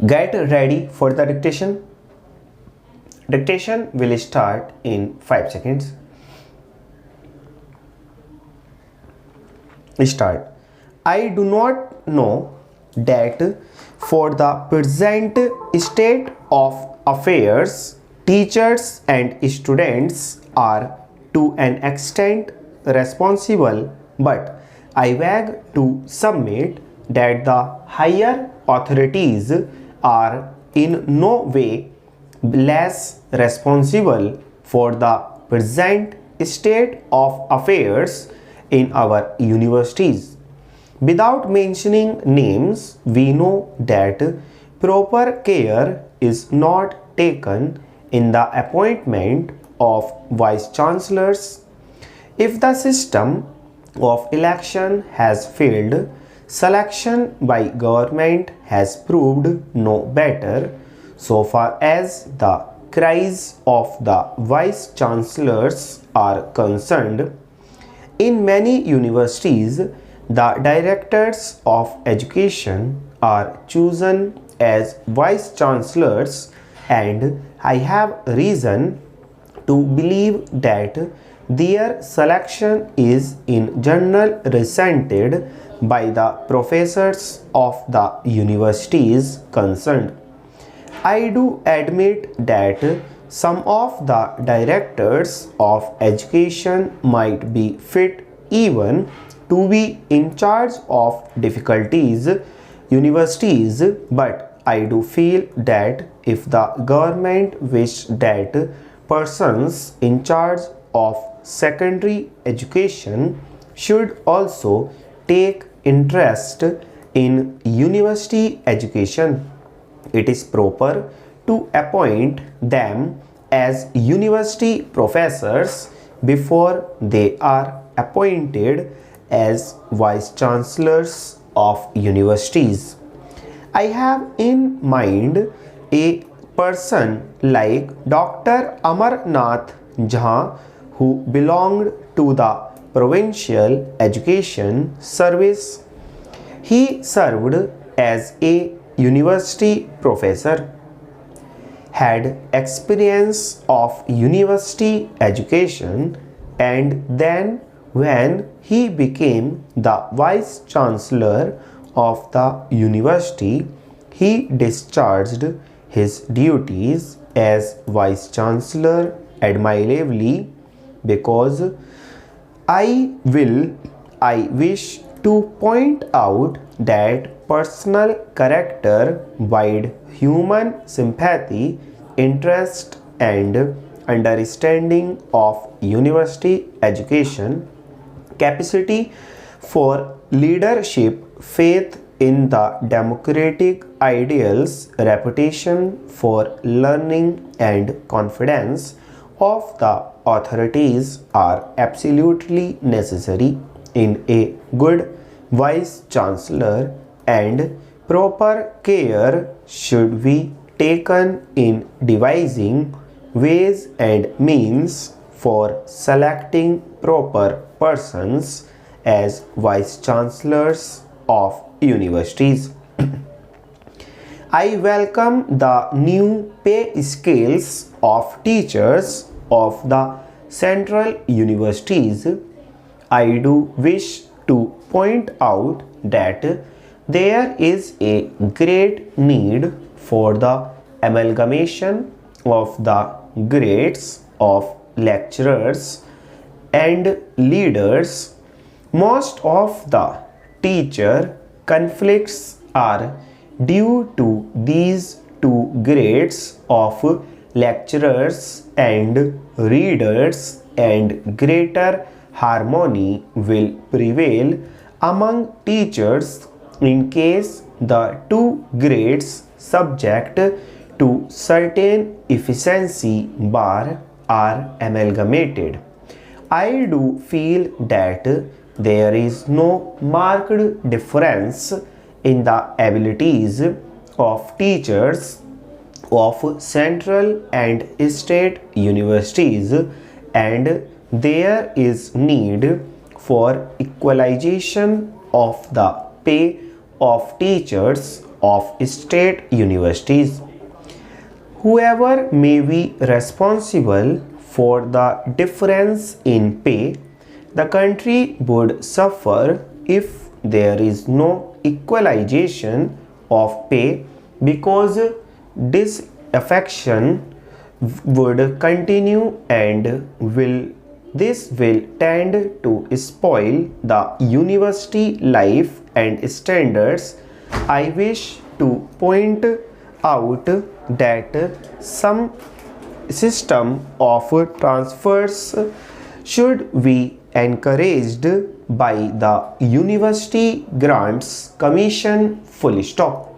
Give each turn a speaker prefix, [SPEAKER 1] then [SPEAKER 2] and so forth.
[SPEAKER 1] Get ready for the dictation. Dictation will start in 5 seconds. Start. I do not know that for the present state of affairs, teachers and students are to an extent responsible, but I beg to submit that the higher authorities are in no way less responsible for the present state of affairs in our universities. Without mentioning names, we know that proper care is not taken in the appointment of vice chancellors. If the system of election has failed, selection by government has proved no better so far as the cries of the vice chancellors are concerned. In many universities, the directors of education are chosen as vice chancellors, and I have reason to believe that their selection is in general resented by the professors of the universities concerned. I do admit that some of the directors of education might be fit even to be in charge of difficulties universities, but I do feel that if the government wished that persons in charge of secondary education should also take interest in university education, it is proper to appoint them as university professors before they are appointed as vice chancellors of universities. I have in mind a person like Dr. Amarnath Jha, who belonged to the Provincial Education Service. He served as a university professor, had experience of university education, and then when he became the vice chancellor of the university, he discharged his duties as vice chancellor admirably, because I wish to point out that personal character, wide human sympathy, interest and understanding of university education, capacity for leadership, faith in the democratic ideals, reputation for learning and confidence of the authorities are absolutely necessary in a good vice chancellor, and proper care should be taken in devising ways and means for selecting proper persons as vice chancellors of universities. I welcome the new pay scales of teachers of the central universities. I do wish to point out that there is a great need for the amalgamation of the grades of lecturers and leaders. Most of the teacher conflicts are due to these two grades of lecturers and readers, and greater harmony will prevail among teachers in case the two grades subject to certain efficiency bar are amalgamated. I do feel that there is no marked difference in the abilities of teachers of central and state universities, and there is need for equalization of the pay of teachers of state universities. Whoever may be responsible for the difference in pay, the country would suffer if there is no equalization of pay, because disaffection would continue and this will tend to spoil the university life and standards. I wish to point out that some system of transfers should be encouraged by the University Grants Commission, full stop.